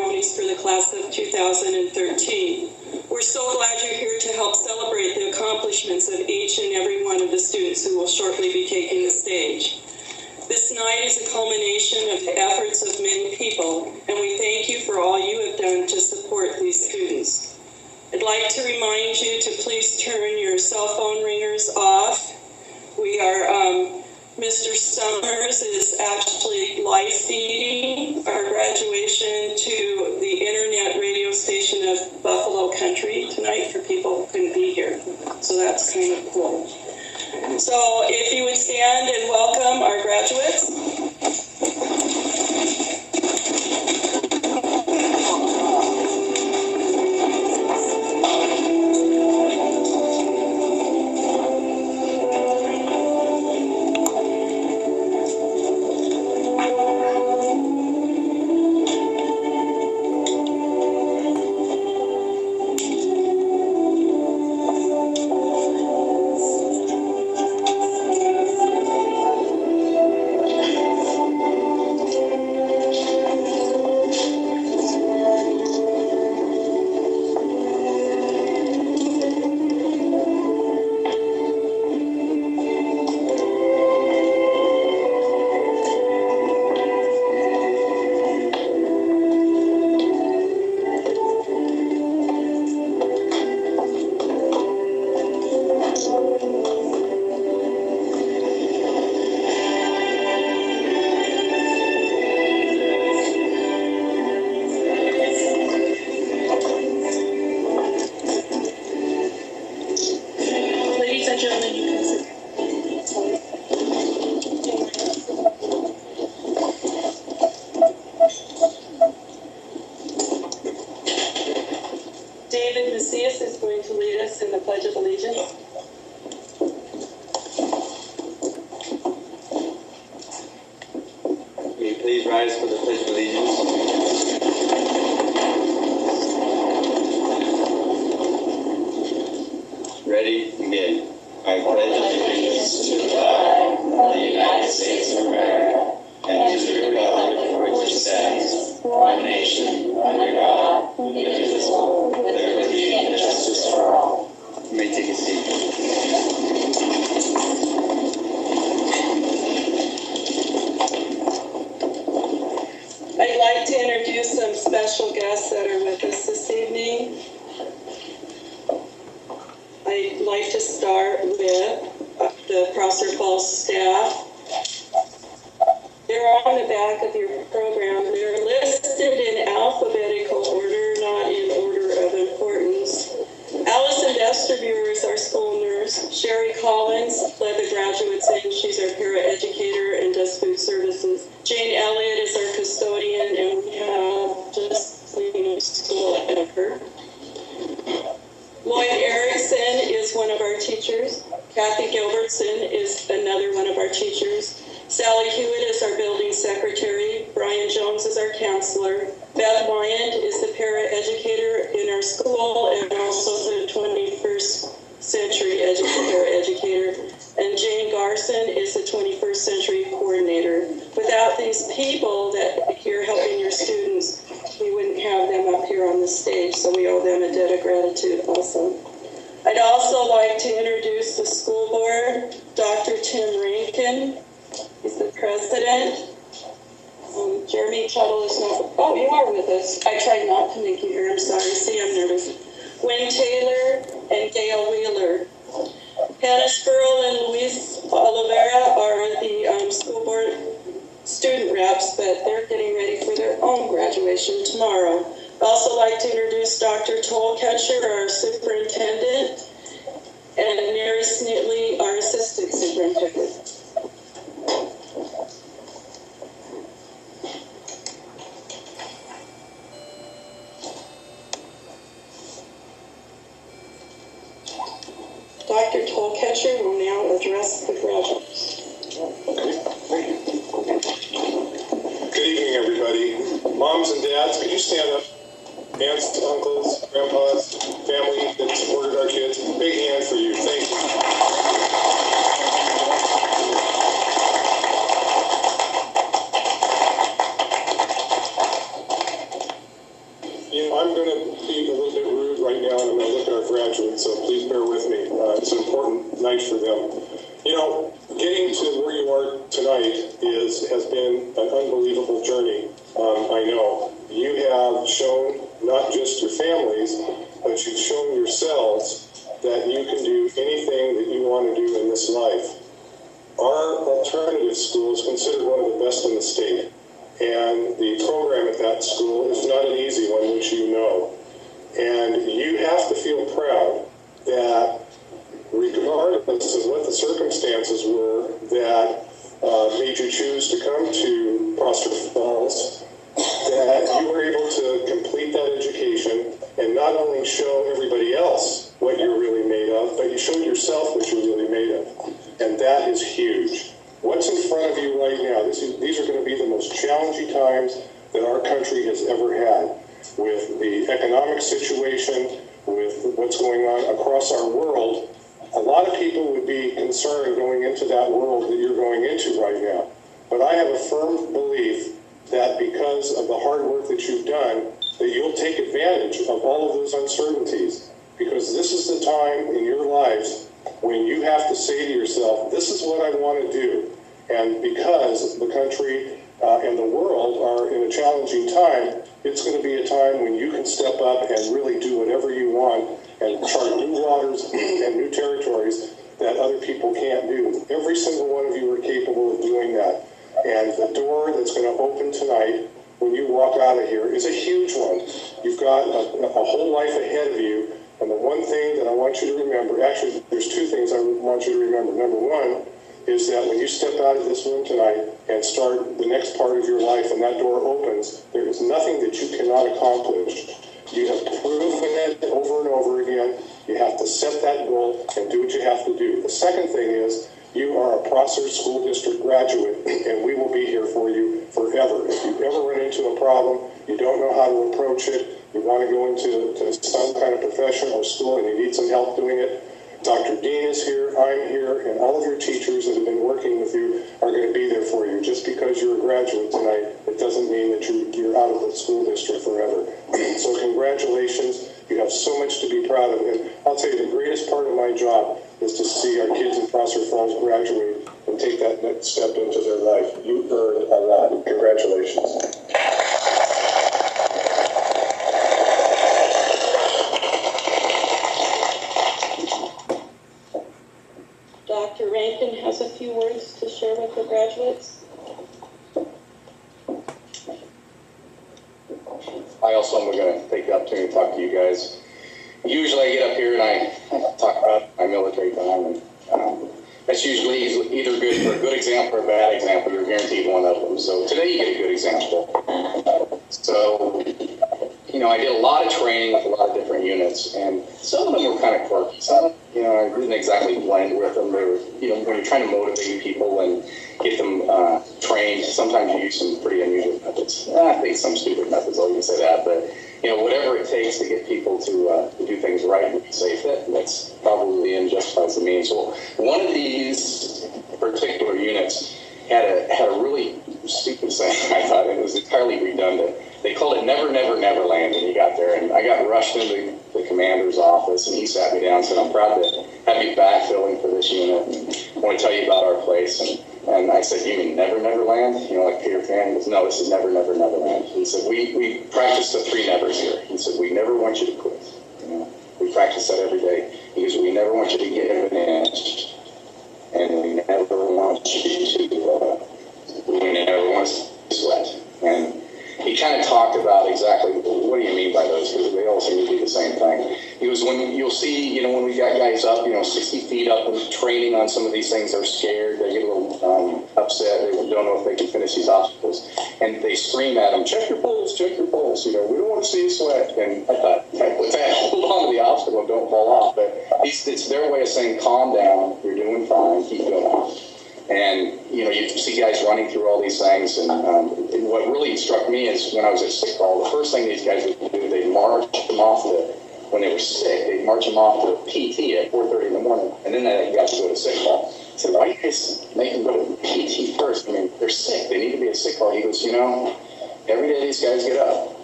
ceremonies for the class of 2013. We're so glad you're here to help celebrate the accomplishments of each and every one of the students who will shortly be taking the stage. This night is a culmination of the efforts of many people, and we thank you for all you have done to support these students. I'd like to remind you to please turn your cell phone ringers off. We are, Mr. Summers is actually live feeding our graduation to the internet radio station of Buffalo Country tonight for people who couldn't be here. So that's kind of cool. So if you would stand and welcome our graduates. I'm going to be a little bit rude right now, and I'm going to look at our graduates, so please bear with me. It's an important night for them. Getting to where you are tonight has been an unbelievable journey. I know. You have shown not just your families, but you've shown yourselves that you can do anything that you want to do in this life. Our alternative school is considered one of the best in the state. And the program at that school is not an easy one, which you know. And you have to feel proud that regardless of what the circumstances were that made you choose to come to Prosper Falls, that you were able to complete that education and not only show everybody else what you're really made of, but you showed yourself what you're really made of. And that is huge. What's in front of you right now? These are going to be the most challenging times that our country has ever had, with the economic situation, with what's going on across our world. A lot of people would be concerned going into that world that you're going into right now. But I have a firm belief that because of the hard work that you've done, that you'll take advantage of all of those uncertainties. Because this is the time in your lives when you have to say to yourself, this is what I want to do. And because the country and the world are in a challenging time, it's going to be a time when you can step up and really do whatever you want and chart new waters and new territories that other people can't do. Every single one of you are capable of doing that. And the door that's going to open tonight when you walk out of here is a huge one. You've got a whole life ahead of you. And the one thing that I want you to remember, actually, there's two things I want you to remember. Number one is that when you step out of this room tonight and start the next part of your life and that door opens, there is nothing that you cannot accomplish. You have proven it over and over again. You have to set that goal and do what you have to do. The second thing is you are a Prosser School District graduate, and we will be here for you forever. If you ever run into a problem, you don't know how to approach it, you want to go into some kind of profession or school and you need some help doing it, Dr. Dean is here, I'm here, and all of your teachers that have been working with you are going to be there for you. Just because you're a graduate tonight, it doesn't mean that you're out of the school district forever. So congratulations. You have so much to be proud of. And I'll tell you, the greatest part of my job is to see our kids in Prosper Falls graduate and take that next step into their life. You earned a lot. Congratulations. Dr. Rankin has a few words to share with the graduates. I also am going to take the opportunity to talk to you guys. Usually I get up here and I talk about my military time, and that's usually either good for a good example or a bad example. You're guaranteed one of them. So today you get a good example. So, I did a lot of training with a lot of different units, and some of them were kind of quirky. Some, I didn't exactly blend with them. They were, when you're trying to motivate people and get them trained, sometimes you use some pretty unusual methods. I think some stupid methods, I'll even say that, but whatever it takes to get people to do things right and be safe, that's probably the end justifies the means. So one of these particular units had a really stupid saying, I thought. It was entirely redundant. They called it Never, Never, Never Land when you got there. And I got rushed into the commander's office, and he sat me down and said, I'm proud to have you backfilling for this unit, and I want to tell you about our place. And I said, you mean Never, Never Land? Like Peter Pan? He goes, no, this is Never, Never, Never Land. He said, we practice the three nevers here. He said, we never want you to quit. We practice that every day. He goes, we never want you to give an inch. And we never want you to sweat. And he kind of talked about exactly what do you mean by those, because they all seem to be the same thing. He was, when you'll see, when we got guys up, 60 feet up and training on some of these things, they're scared, they get a little upset, they don't know if they can finish these obstacles, and they scream at them, check your pulse, we don't want to see you sweat. And I thought, heck with that, hold on to the obstacle and don't fall off. But it's their way of saying, calm down, you're doing fine, keep going. And, you see guys running through all these things. And what really struck me is when I was at sick call, the first thing these guys would do, they'd march them off when they were sick, they'd march them off to PT at 4:30 in the morning. And then they got to go to sick call. I said, why do you guys make them go to PT first? They're sick. They need to be at sick call. He goes, every day these guys get up.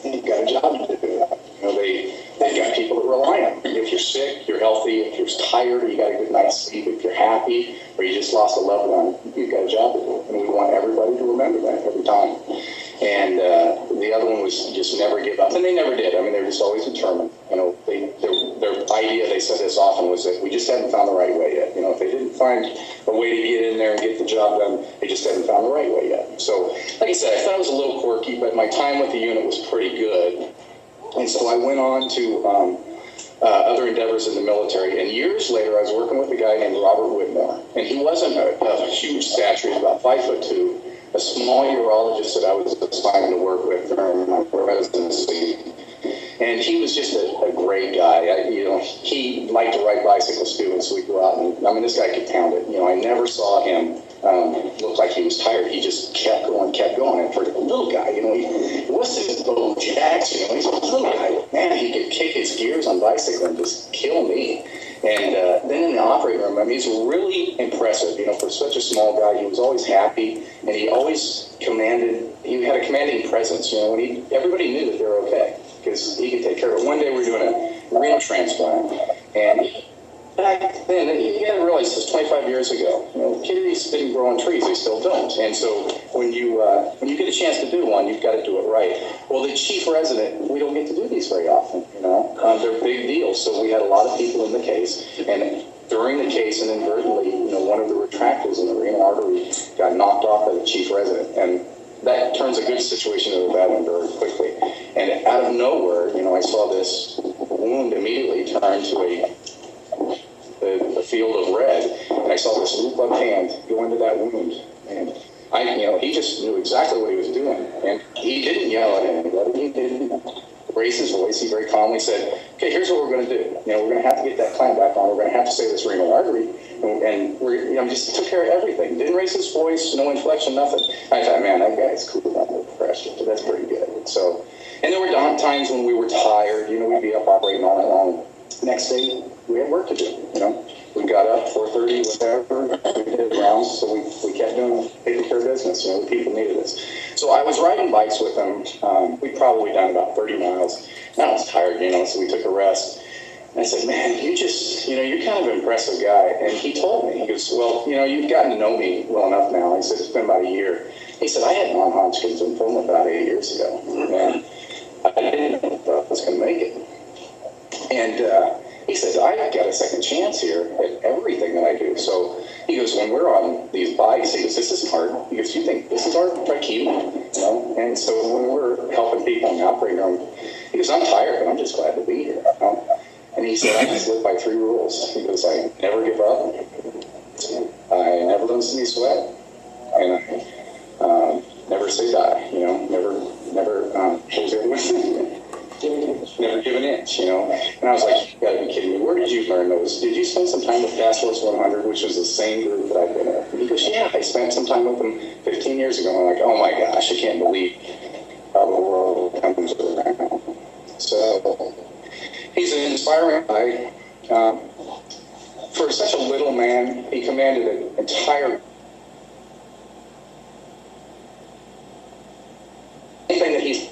You've got a job to do. You know, they've got people that rely on them. If you're sick, you're healthy, if you're tired, or you got a good night's sleep, if you're happy, or you just lost a loved one, you've got a job to do. And we want everybody to remember that every time. And the other one was just never give up. And they never did. I mean, they were just always determined. You know, their idea, they said this often, was that we just haven't found the right way yet. You know, if they didn't find a way to get in there and get the job done, they just haven't found the right way yet. So, like I said, I thought it was a little quirky, but my time with the unit was pretty good. And so I went on to other endeavors in the military. And years later, I was working with a guy named Robert Whitmore. And he wasn't a huge stature. He was about 5'2", a small urologist that I was assigned to work with during my residency. And he was just a great guy. He liked to ride bicycles too, and so we'd go out and, I mean, this guy could pound it. You know, I never saw him look like he was tired. He just kept going. And for a little guy, you know, he wasn't Bo Jackson, you know, he's a little guy. Man, he could kick his gears on bicycle and just kill me. And then in the operating room, I mean, he's really impressive. You know, for such a small guy, he was always happy, and he always commanded. He had a commanding presence. You know, when everybody knew that they were okay because he could take care of it. One day we were doing a renal transplant, and back then, you got to realize this was 25 years ago. You know, kitties didn't grow on trees; they still don't. And so when you get a chance to do one, you've got to do it right. Well, the chief resident, we don't get to do these very often. You know, they're big deals. So we had a lot of people in the case, and during the case, inadvertently, you know, one of the retractors in the renal artery got knocked off by the chief resident, and that turns a good situation into a bad one very quickly. And out of nowhere, you know, I saw this wound immediately turn to a field of red, and I saw this little gloved hand go into that wound, and he just knew exactly what he was doing, and he didn't yell at anybody. He didn't raise his voice. He very calmly said, "Okay, here's what we're going to do. You know, we're going to have to get that clamp back on. We're going to have to save this renal artery." And just took care of everything. Didn't raise his voice, no inflection, nothing. I thought, man, that guy's cool under pressure. So that's pretty good. So, and there were times when we were tired. You know, we'd be up operating all night long. Next day, we had work to do. You know, we got up 4:30, whatever. We did rounds, so we kept taking care of business. You know, the people needed us. So I was riding bikes with them. We'd probably done about 30 miles. And I was tired, you know, so we took a rest. And I said, "Man, you're kind of an impressive guy." And he told me, he goes, "Well, you know, you've gotten to know me well enough now." He said, "It's been about a year." He said, "I had non-Hodgkin's lymphoma about 8 years ago. And I didn't know if I was going to make it." And he said, "I got a second chance here at everything that I do." So he goes, "When we're on these bikes," he goes, "this isn't hard." He goes, "You think this is hard? Try keeping it." You know? And so when we're helping people in the operating room, he goes, "I'm tired, but I'm just glad to be here." You know? And he said, "I just live by 3 rules." He goes, "I never give up, I never let me sweat, and I never say die." You know, never never give an inch, you know. And I was like, "You gotta be kidding me. Where did you learn those? Did you spend some time with Task Force 100, which was the same group that I've been with?" And he goes, "Yeah, I spent some time with them 15 years ago." I'm like, "Oh my gosh, I can't believe how the world comes around." So he's an inspiring guy. For such a little man, he commanded an entire anything that he's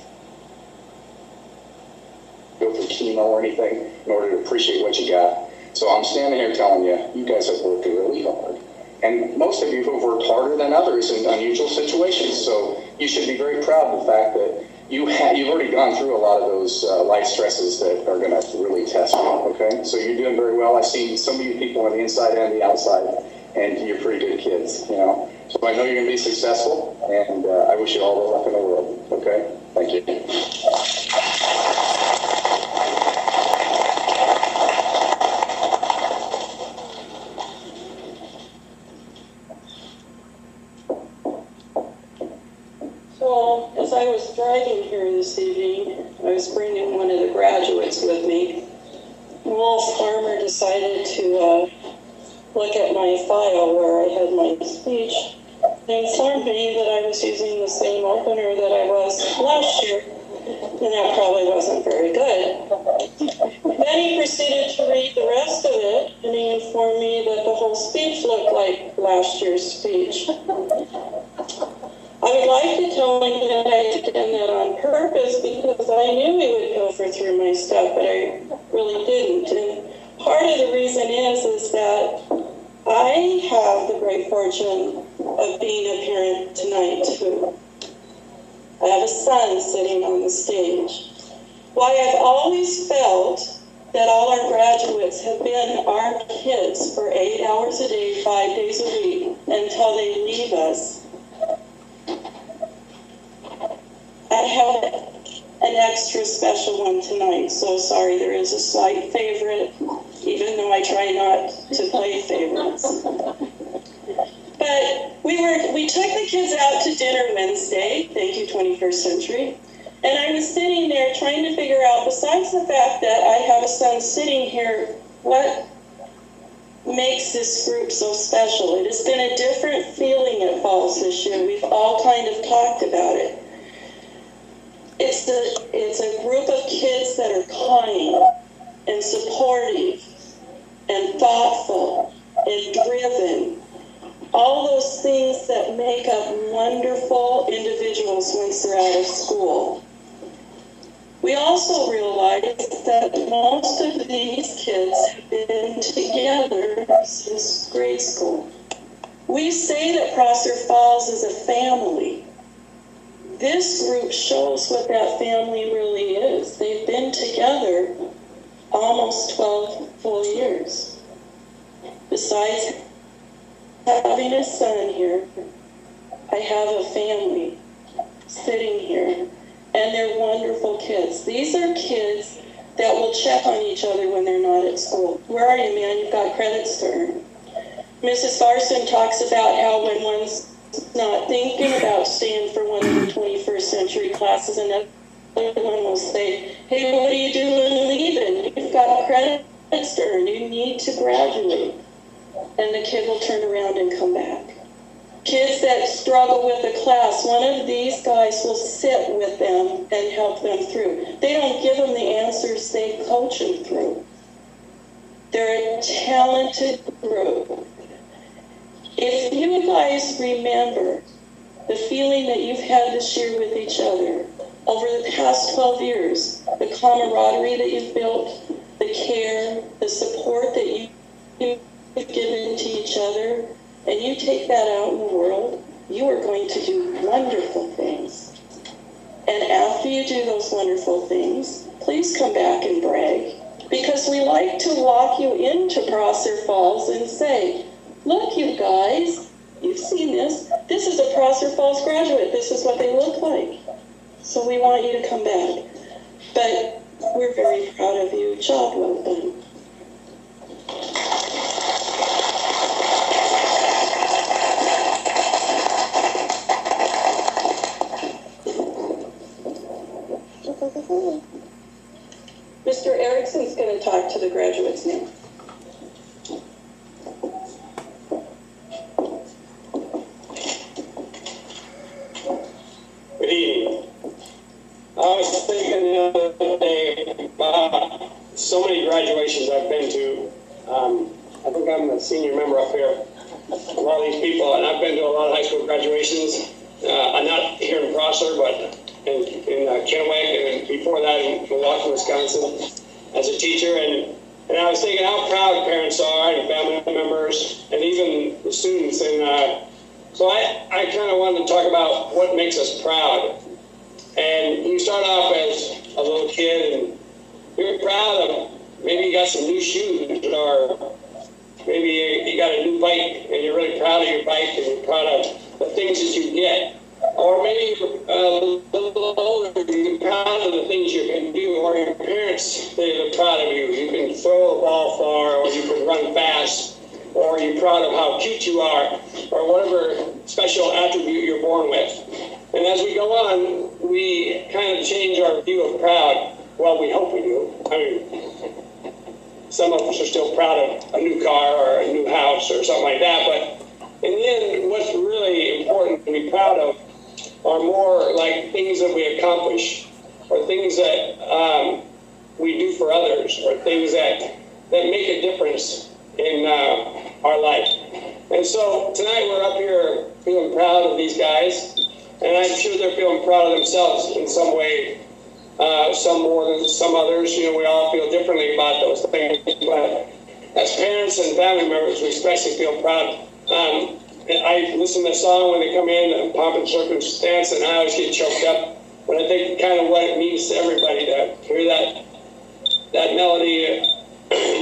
go through chemo or anything in order to appreciate what you got. So I'm standing here telling you, you guys have worked really hard. And most of you have worked harder than others in unusual situations. So you should be very proud of the fact that you've already gone through a lot of those life stresses that are going to really test you, okay? So you're doing very well. I've seen some of you people on the inside and the outside, and you're pretty good kids, you know? So I know you're going to be successful, and I wish you all the luck in the world, okay? Thank you. So, as I was driving here this evening, I was bringing one of the graduates with me. Wolf Farmer decided to look at my file where I had my speech and informed me that I was using the same opener that I was last year, and that probably wasn't very good. Then he proceeded to read the rest of it, and he informed me that the whole speech looked like last year's speech. I would like to tell him that I had done that on purpose because I knew through my stuff, but I really didn't. And part of the reason is that I have the great fortune of being a parent tonight too. I have a son sitting on the stage. Why I've always felt that all our graduates have been our kids for 8 hours a day, 5 days a week, until they leave us. I have an extra special one tonight, so sorry, there is a slight favorite, even though I try not to play favorites. But we took the kids out to dinner Wednesday, thank you 21st Century, and I was sitting there trying to figure out, besides the fact that I have a son sitting here, what makes this group so special? It has been a different feeling at Falls this year. We've all kind of talked about it. It's a group of kids that are kind and supportive and thoughtful and driven. All those things that make up wonderful individuals once they're out of school. We also realize that most of these kids have been together since grade school. We say that Prosser Falls is a family. This group shows what that family really is. They've been together almost 12 full years. Besides having a son here, I have a family sitting here, and they're wonderful kids. These are kids that will check on each other when they're not at school. Where are you, man? You've got credits to earn. Mrs. Garson talks about how when one's not thinking about staying for one of the 21st century classes, another one will say, hey, what are you doing leaving? You've got credits to earn. You need to graduate. And the kid will turn around and come back. Kids that struggle with a class, one of these guys will sit with them and help them through. They don't give them the answers, they coach them through. They're a talented group. If you guys remember the feeling that you've had this year with each other over the past 12 years, the camaraderie that you've built, the care, the support that you've given to each other, and you take that out in the world, you are going to do wonderful things. And after you do those wonderful things, please come back and brag, because we like to walk you into Prosser Falls and say, look, you guys, you've seen this. This is a Prosser Falls graduate. This is what they look like. So we want you to come back. But we're very proud of you. Job well done. Mr. Erickson's going to talk to the graduates now. Good evening. I was thinking the other day about so many graduations I've been to. I think I'm a senior member up here of all these people, and I've been to a lot of high school graduations. I'm not here in Prosser, but in Kennewick, and before that in Milwaukee, Wisconsin, as a teacher. And I was thinking how proud parents are, and family members, and even the students. And so I kind of wanted to talk about what makes us proud. And you start off as a little kid, and you're proud of, maybe you got some new shoes, or maybe you got a new bike, and you're really proud of your bike, and you're proud of the things that you get. Or maybe you're a little older, you're proud of the things you can do, or your parents, they're proud of you. You can throw a ball far, or you can run fast, or you're proud of how cute you are, or whatever special attribute you're born with. And as we go on, we kind of change our view of proud. Well, we hope we do. I mean, some of us are still proud of a new car or a new house or something like that, but in the end, what's really important to be proud of are more like things that we accomplish, or things that we do for others, or things that make a difference in our life. And so tonight we're up here feeling proud of these guys, and I'm sure they're feeling proud of themselves in some way some more than some others. You know, we all feel differently about those things, but as parents and family members, we especially feel proud. I listen to a song when they come in, Pomp and Circumstance, and I always get choked up when I think kind of what it means to everybody to hear that melody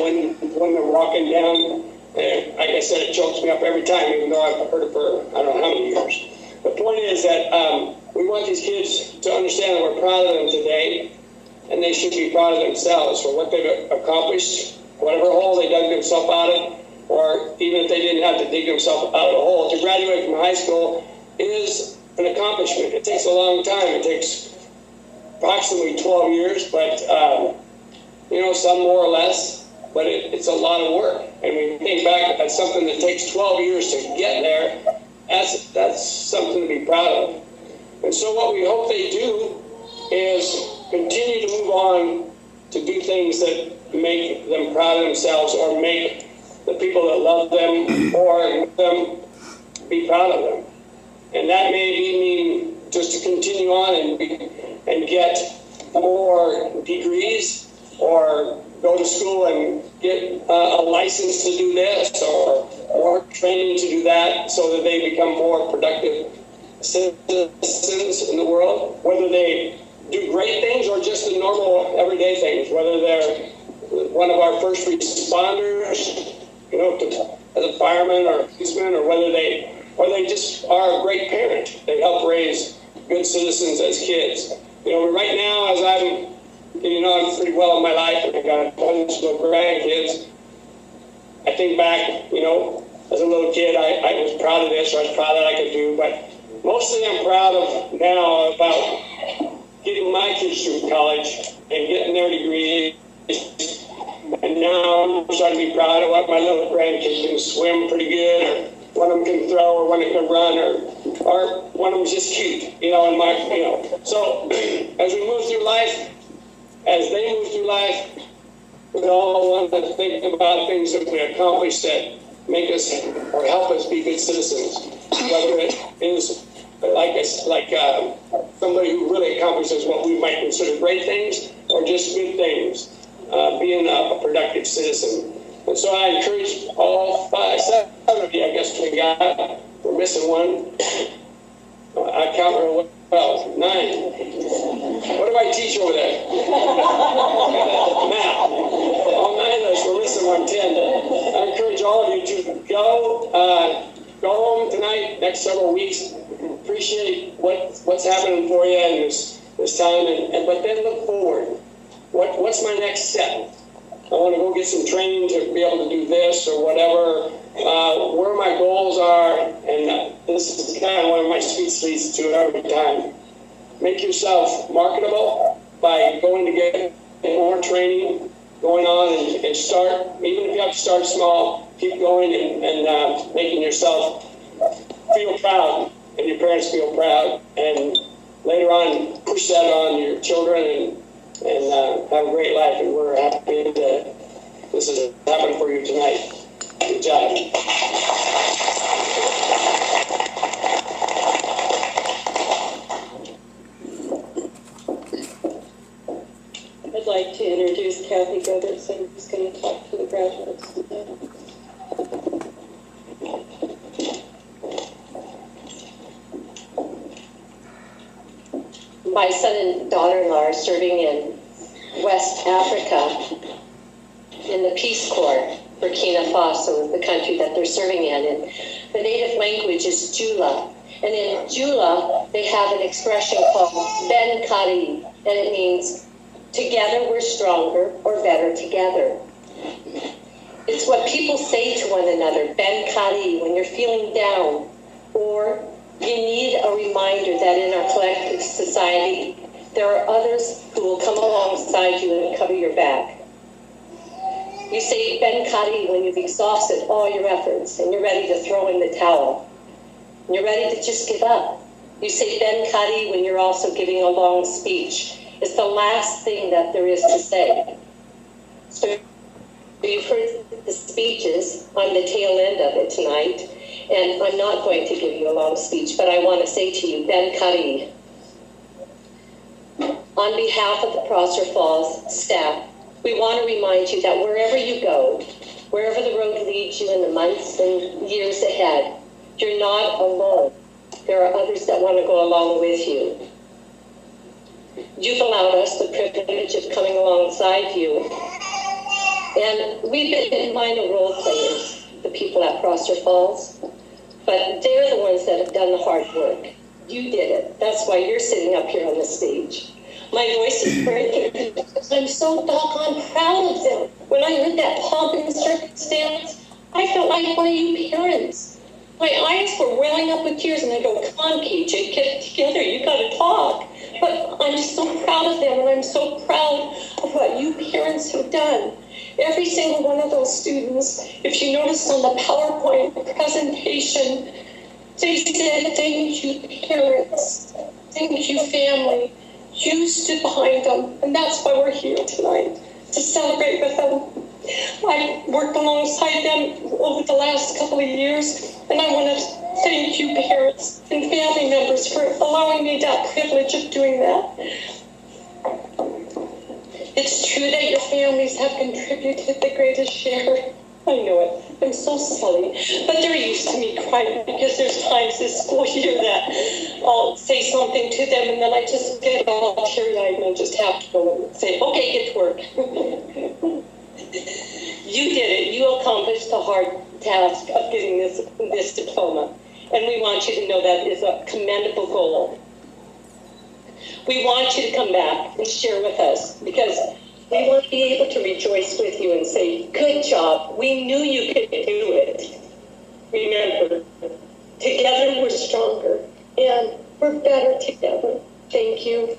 when they're walking down. And like I said, it chokes me up every time, even though I've heard it for I don't know how many years. The point is that we want these kids to understand that we're proud of them today, and they should be proud of themselves for what they've accomplished, whatever hole they dug themselves out of, or even if they didn't have to dig themselves out of a hole. To graduate from high school is an accomplishment. It takes a long time. It takes approximately 12 years, but some more or less, but it's a lot of work. And when you think back at something that takes 12 years to get there, that's something to be proud of. And so what we hope they do is continue to move on to do things that make them proud of themselves, or make the people that love them or them be proud of them. And that may mean just to continue on and get more degrees, or go to school and get a license to do this, or more training to do that, so that they become more productive citizens in the world, whether they do great things or just the normal everyday things, whether they're one of our first responders, as a fireman or a policeman, or whether they just are a great parent. They help raise good citizens as kids. Right now, as I'm getting on pretty well in my life, and I got a bunch of grandkids, I think back, as a little kid, I was proud of this, or I was proud that I could do, but mostly I'm proud of now about getting my kids through college and getting their degrees. And now I'm starting to be proud of what my little grandkids can swim pretty good, or one of them can throw, or one of them can run, or one of them's just cute, So as we move through life, as they move through life, we all want to think about things that we accomplish that make us or help us be good citizens. Whether it is like somebody who really accomplishes what we might consider great things, or just good things, being a productive citizen. And so I encourage all 7 of you, I guess we're missing one. I count real well, 9. What do I teach over there? Math. All 9 of us, we're missing 1, 10. I encourage all of you to go home tonight, next several weeks. Appreciate what's happening for you in this time, but then look forward. What's my next step? I want to go get some training to be able to do this or whatever. Where my goals are, and this is kind of one of my speech leads to every time. Make yourself marketable by going to get more training, going on and start. Even if you have to start small, keep going and making yourself feel proud, and your parents feel proud, and later on push that on your children and have a great life. And we're happy that this has happened for you tonight. Good job. I'd like to introduce Kathy Goodison, who's going to talk to the graduates today. My son and daughter-in-law are serving in West Africa in the Peace Corps. Burkina Faso is the country that they're serving in. And the native language is Jula. And in Jula, they have an expression called Ben Kari, and it means together we're stronger, or better together. It's what people say to one another, Ben Kari, when you're feeling down, or you need a reminder that in our collective society, there are others who will come alongside you and cover your back. You say Ben Kari when you've exhausted all your efforts and you're ready to throw in the towel. And you're ready to just give up. You say Ben Kari when you're also giving a long speech. It's the last thing that there is to say. So you've heard the speeches. I'm the tail end of it tonight. And I'm not going to give you a long speech, but I want to say to you, Ben Kari. On behalf of the Prosser Falls staff, we want to remind you that wherever you go, wherever the road leads you in the months and years ahead, you're not alone. There are others that want to go along with you. You've allowed us the privilege of coming alongside you. And we've been minor role players, the people at Prosser Falls, but they're the ones that have done the hard work. You did it. That's why you're sitting up here on the stage. My voice is breaking. I'm so doggone proud of them. When I heard that pomp and circumstance, I felt like one of you parents. My eyes were welling up with tears, and I go, come on, KJ, get it together. You got to talk. But I'm just so proud of them, and I'm so proud of what you parents have done. Every single one of those students, if you notice on the PowerPoint presentation, they said, thank you, parents. Thank you, family. You stood behind them, and that's why we're here tonight, to celebrate with them. I've worked alongside them over the last couple of years, and I want to thank you, parents and family members, for allowing me that privilege of doing that. It's true that your families have contributed the greatest share. I know it. I'm so silly. But they're used to me crying, because there's times this school year that I'll say something to them and then I just get all teary-eyed and I just have to go and say, okay, get to work. You did it. You accomplished the hard task of getting this diploma. And we want you to know that is a commendable goal. We want you to come back and share with us, because we want to be able to rejoice with you and say, good job. We knew you could do it. Remember, together we're stronger, and we're better together. Thank you.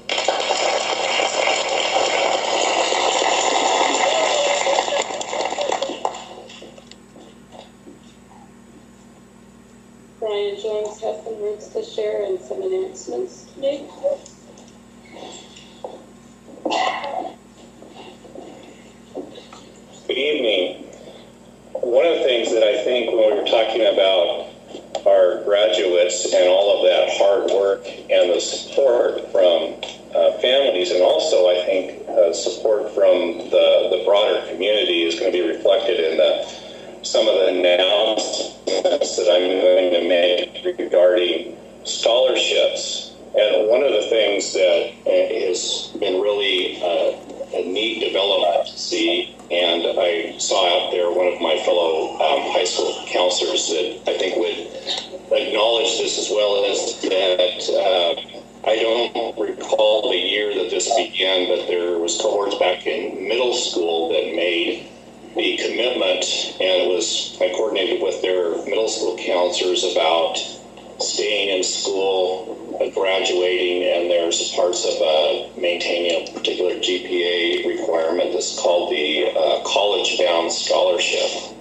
Brian Jones has some words to share and some announcements today. Good evening. One of the things that I think when we were talking about our graduates and all of that hard work and the support from families, and also I think support from the broader community, is going to be reflected in some of the announcements that I'm going to make regarding scholarships. And one of the things that has been really a neat development to see, and I saw out there one of my fellow high school counselors that I think would acknowledge this as well, as that I don't recall the year that this began, but there was cohorts back in middle school that made the commitment, and I coordinated with their middle school counselors about staying in school, graduating, and there's parts of maintaining a particular GPA requirement that's called the college-bound scholarship.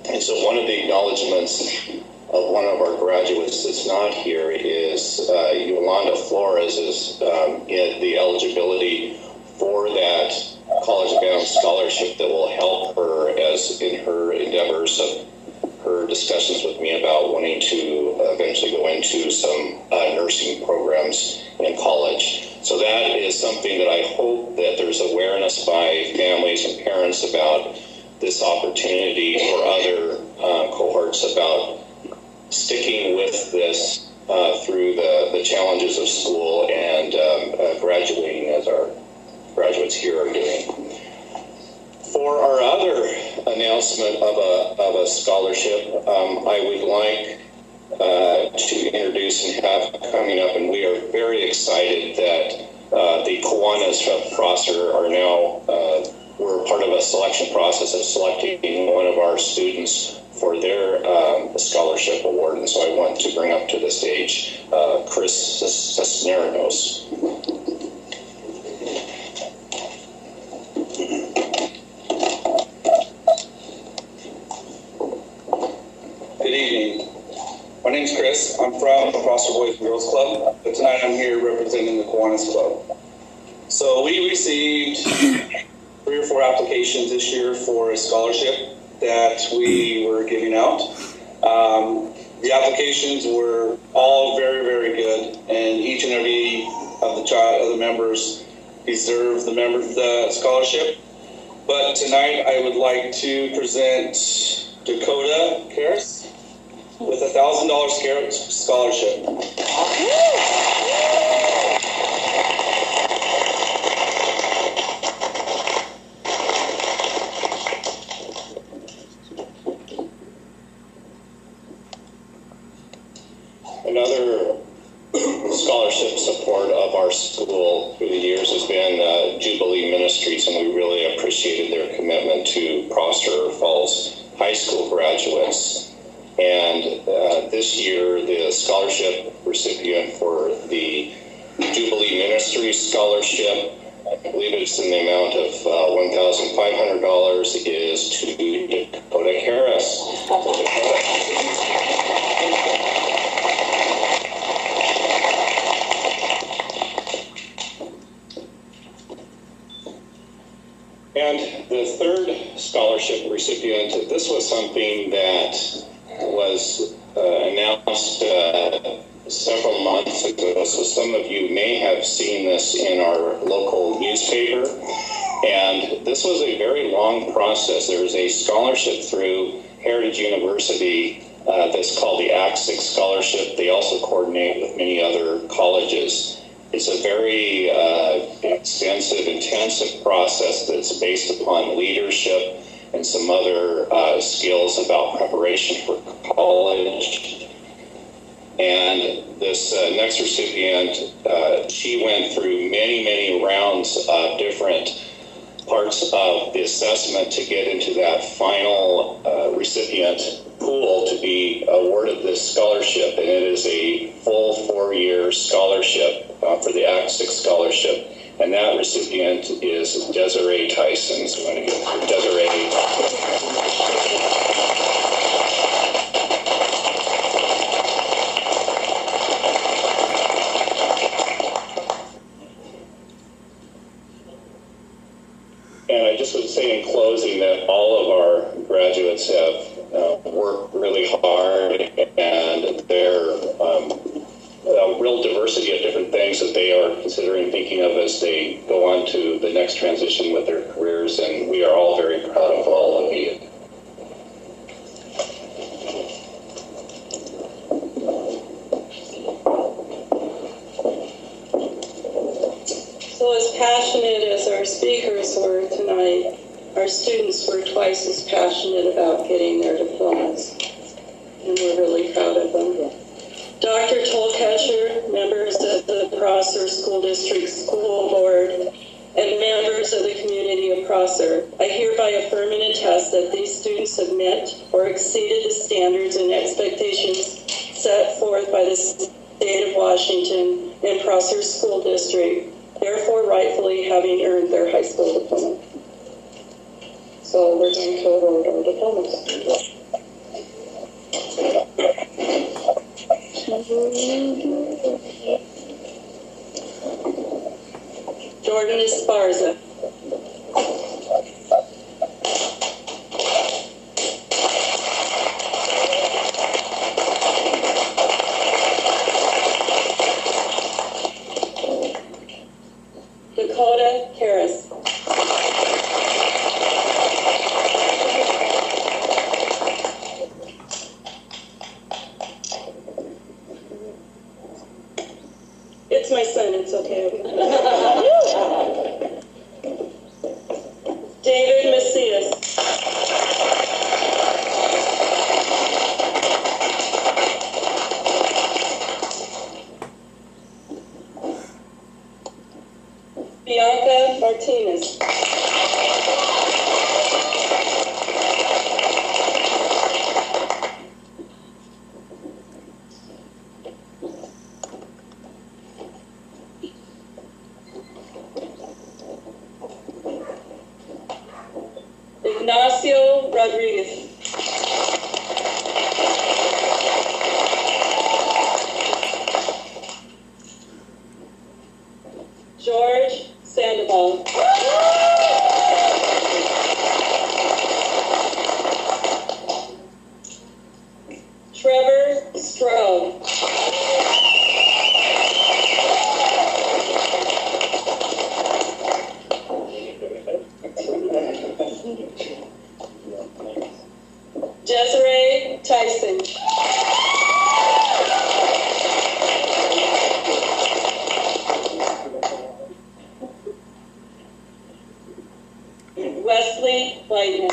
And so one of the acknowledgments of one of our graduates that's not here is Yolanda Flores is in the eligibility for that college-bound scholarship that will help her as in her endeavors of her discussions with me about wanting to eventually go into some nursing programs in college. So that is something that I hope that there's awareness by families and parents about this opportunity for other cohorts about sticking with this through the challenges of school and graduating as our graduates here are doing. For our other announcement of a scholarship, I would like to introduce and have coming up, and we are very excited that the Kiwanis of Prosser are now, we're part of a selection process of selecting one of our students for their scholarship award, and so I want to bring up to the stage Chris Cisneros. Good evening. My name's Chris. I'm from the Prosser Boys and Girls Club, but tonight I'm here representing the Kiwanis Club. So we received 3 or 4 applications this year for a scholarship that we were giving out. The applications were all very, very good, and each and every of the members deserve the scholarship. But tonight I would like to present Dakota Karas with a $1,000 scholarship. Another scholarship support of our school through the years has been Jubilee Ministries, and we really appreciated their commitment to Prosser Falls High School graduates. And this year, the scholarship recipient for the Jubilee Ministries scholarship, I believe it's in the amount of $1,500, is to Dakota Karas. And the third scholarship recipient, this was something that was announced several months ago, so some of you may have seen this in our local newspaper. And this was a very long process. There was a scholarship through Heritage University that's called the Act 6 Scholarship. They also coordinate with many other colleges. It's a very extensive, intensive process that's based upon leadership and some other skills about preparation for college. And this next recipient, she went through many, many rounds of different parts of the assessment to get into that final recipient pool to be awarded this scholarship. And it is a full 4-year scholarship for the Act 6 scholarship. And that recipient is Desiree Tyson. So I'm going to go through Desiree. And I just would say in closing that all of our graduates have worked really hard, and they're a real diversity of different things that they are considering thinking of as they go on to the next transition with their careers, and we are all very proud of all of you. So as passionate as our speakers were tonight, our students were twice as passionate about getting their diplomas, and we're really proud of them. Dr. Tolkasher, members of the Prosser School District School Board, and members of the community of Prosser, I hereby affirm and attest that these students have met or exceeded the standards and expectations set forth by the state of Washington and Prosser School District, therefore rightfully having earned their high school diploma. So we're going to award our diplomas. Jordan Esparza. Dakota Karas. It's my son, it's okay. David Macias. Bianca Martinez. Ignacio Rodriguez. George Sandoval. Trevor Stroud. Desiree Tyson. Wesley Whiteman.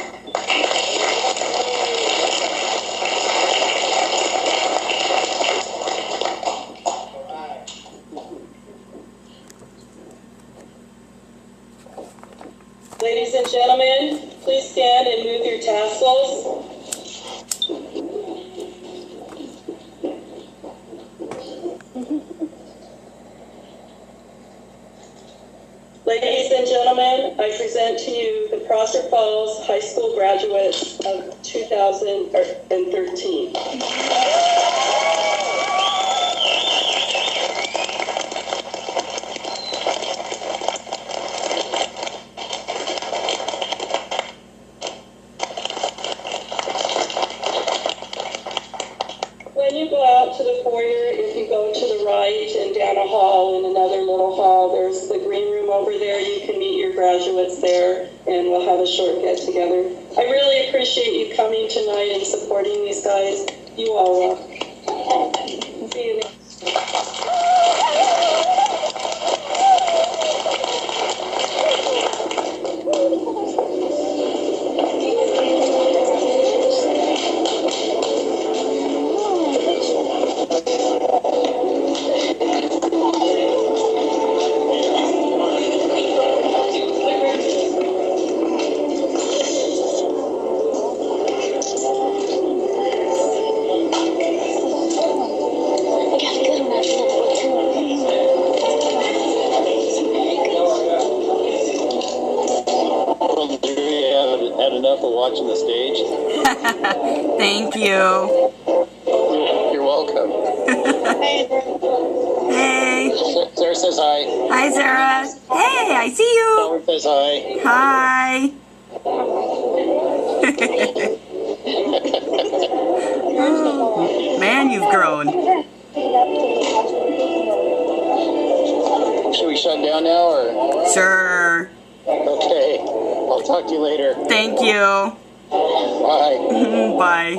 Ladies and gentlemen, please stand and move your tassels. Ladies and gentlemen, I present to you the Prosser Falls High School graduates of 2013. When you go out to the foyer, if you go to the right and down a hall in another little hall, there's the green room over there. You can meet your graduates there, and we'll have a short get-together. I really appreciate you coming tonight and supporting these guys. You all rock. See you next time. Had enough of watching the stage? Thank you. You're welcome. Hey. Sarah says hi. Hi, Sarah. Hey, I see you. Howard says hi. Hi. Oh, man, you've grown. Should we shut down now or? Sure. Okay. I'll talk to you later. Thank you. Bye. Bye.